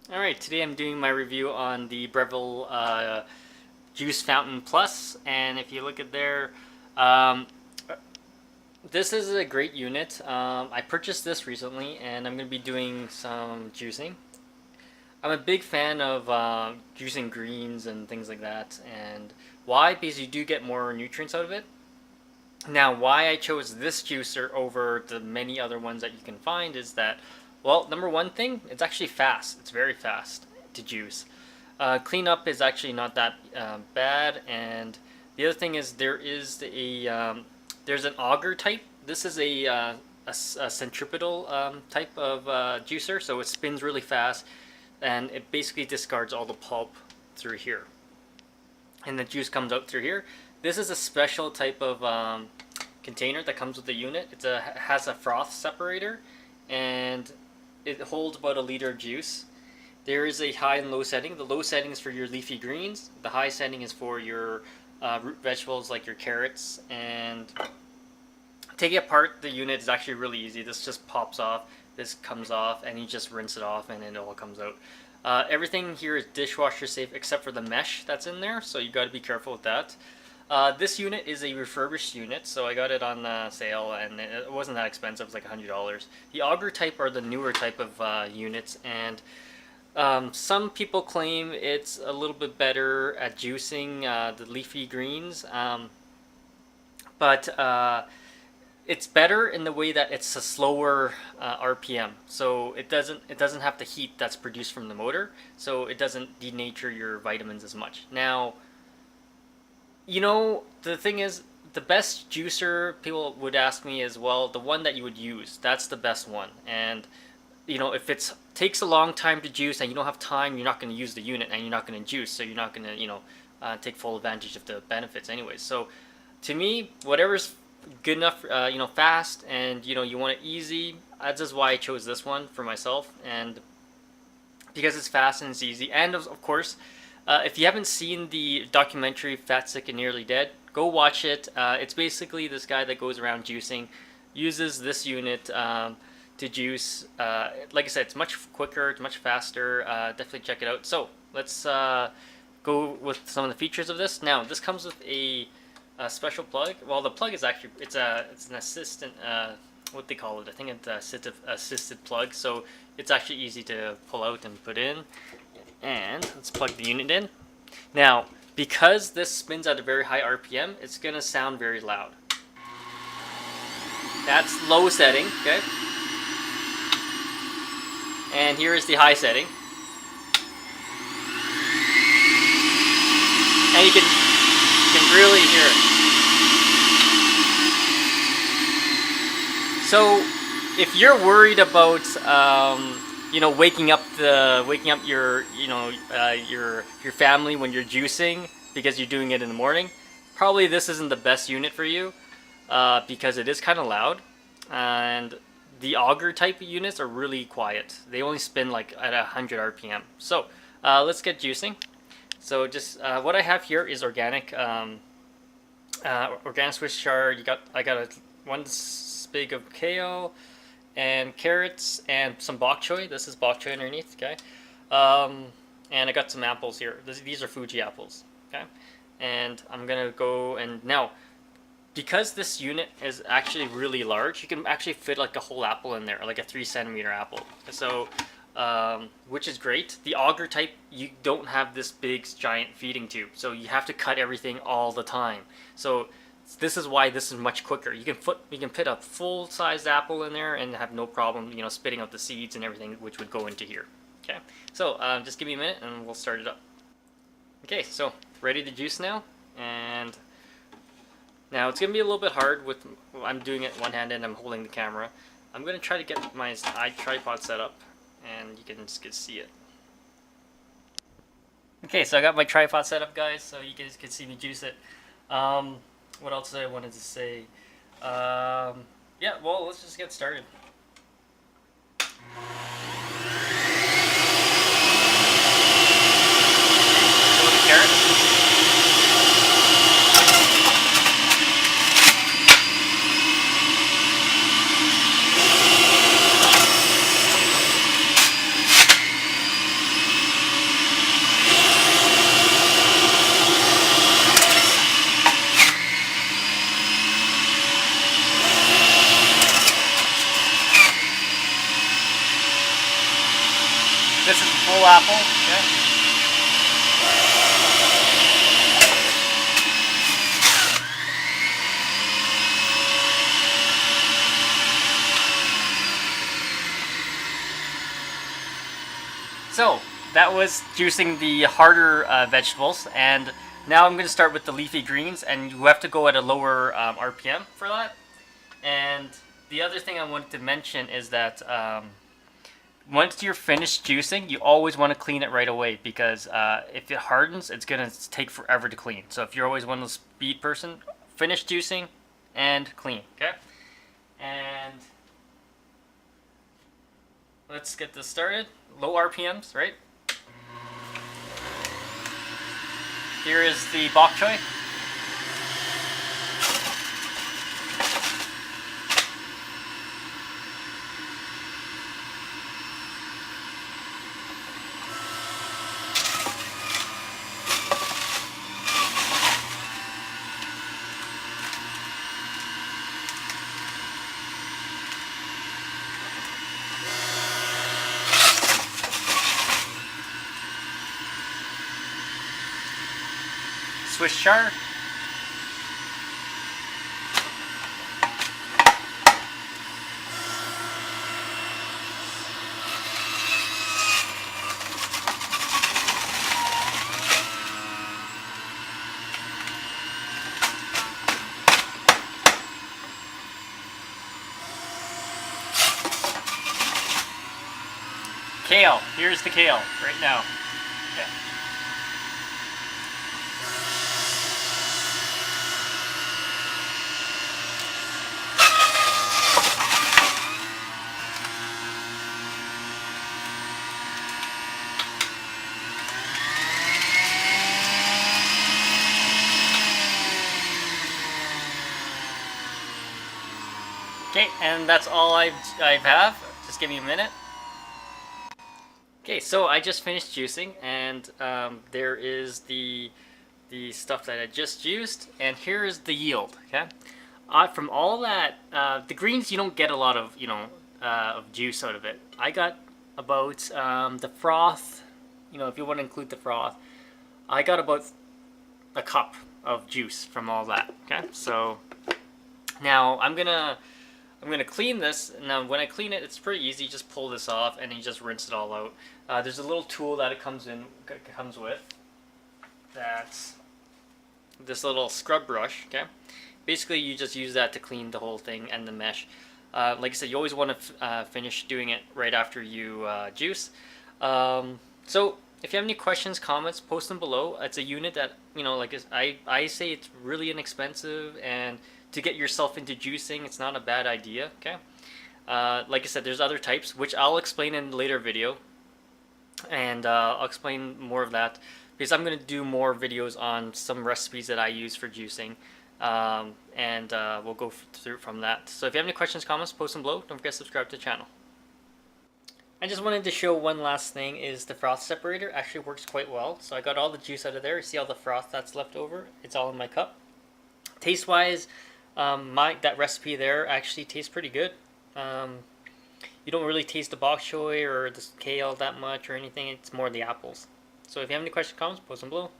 Alright, today I'm doing my review on the Breville Juice Fountain Plus, and if you look at there, um, this is a great unit. I purchased this recently, and I'm going to be doing some juicing. I'm a big fan of juicing greens and things like that, and why? Because you do get more nutrients out of it. Now, why I chose this juicer over the many other ones that you can find is that, well, number one thing, it's actually fast. It's very fast to juice. Cleanup is actually not that bad, and the other thing is there's an auger type. This is a centripetal type of juicer, so it spins really fast, and it basically discards all the pulp through here, and the juice comes out through here. This is a special type of container that comes with the unit. It has a froth separator, and it holds about a liter of juice. There is a high and low setting. The low setting is for your leafy greens. The high setting is for your root vegetables like your carrots. And taking apart the unit is actually really easy. This just pops off, this comes off, and you just rinse it off and it all comes out. Everything here is dishwasher safe except for the mesh that's in there, so you got to be careful with that. This unit is a refurbished unit, so I got it on sale, and it wasn't that expensive. It was like $100. The auger type are the newer type of units, and some people claim it's a little bit better at juicing the leafy greens, but it's better in the way that it's a slower RPM, so it doesn't have the heat that's produced from the motor, so it doesn't denature your vitamins as much. Now, you know, the thing is, the best juicer, people would ask me as well, the one that you would use, that's the best one. And, you know, if it takes a long time to juice and you don't have time, you're not going to use the unit and you're not going to juice, so you're not going to, take full advantage of the benefits anyways. So, to me, whatever's good enough, fast, and, you want it easy, that's why I chose this one for myself, and because it's fast and it's easy, and of course, if you haven't seen the documentary Fat, Sick, and Nearly Dead, go watch it. It's basically this guy that goes around juicing, uses this unit to juice. Like I said, it's much quicker, it's much faster. Definitely check it out. So let's go with some of the features of this. Now, this comes with a special plug. Well, the plug is actually, it's an assistant, what they call it. I think it's assisted plug. So it's actually easy to pull out and put in. And let's plug the unit in. Now, because this spins at a very high RPM, it's going to sound very loud. That's low setting, okay? And here is the high setting. And you can really hear it. So, if you're worried about waking up your your family when you're juicing because you're doing it in the morning, probably this isn't the best unit for you because it is kind of loud, and the auger type units are really quiet. They only spin like at 100 RPM. So let's get juicing. So just what I have here is organic Swiss chard. I got one spig of kale and carrots and some bok choy. This is bok choy underneath, okay? And I got some apples here. These are Fuji apples, okay? And I'm gonna go, and now, because this unit is actually really large, you can actually fit like a whole apple in there, like a 3-centimeter apple. So, which is great. The auger type, you don't have this big giant feeding tube, so you have to cut everything all the time. So this is why this is much quicker. You can fit a full-sized apple in there and have no problem, spitting out the seeds and everything, which would go into here. Okay, so just give me a minute and we'll start it up. Okay, so ready to juice now, and now it's gonna be a little bit hard with I'm doing it one-handed and I'm holding the camera. I'm gonna try to get my tripod set up, and you can just see it. Okay, so I got my tripod set up, guys, so you guys can see me juice it. What else did I wanted to say? Yeah, well, let's just get started. Carrots. This is full apple. Okay. So that was juicing the harder vegetables, and now I'm going to start with the leafy greens, and you have to go at a lower RPM for that. And the other thing I wanted to mention is that once you're finished juicing, you always want to clean it right away, because if it hardens, it's going to take forever to clean. So if you're always one of those speed person, finish juicing and clean, okay? And let's get this started. Low RPMs, right? Here is the bok choy. Swiss chard. Kale. Here's the kale right now. Okay. Okay, and that's all I have. Just give me a minute. Okay, so I just finished juicing, and there is the stuff that I just juiced, and here is the yield. Okay, from all that, the greens, you don't get a lot of of juice out of it. I got about the froth. If you want to include the froth, I got about a cup of juice from all that. Okay, so now I'm gonna clean this. Now when I clean it, it's pretty easy. Just pull this off and you just rinse it all out. There's a little tool that it comes with. That's this little scrub brush. Okay, basically you just use that to clean the whole thing and the mesh. Like I said, you always want to finish doing it right after you juice. So if you have any questions, comments, post them below. It's a unit that, like I say, it's really inexpensive, and to get yourself into juicing, it's not a bad idea. Okay, like I said, there's other types which I'll explain in a later video, and I'll explain more of that because I'm going to do more videos on some recipes that I use for juicing, and we'll go through from that. So if you have any questions, comments, post them below. Don't forget to subscribe to the channel. I just wanted to show one last thing, is the froth separator actually works quite well. So I got all the juice out of there. See all the froth that's left over? It's all in my cup. Taste wise, that recipe there actually tastes pretty good. You don't really taste the bok choy or the kale that much or anything. It's more the apples. So if you have any questions, comments, post them below.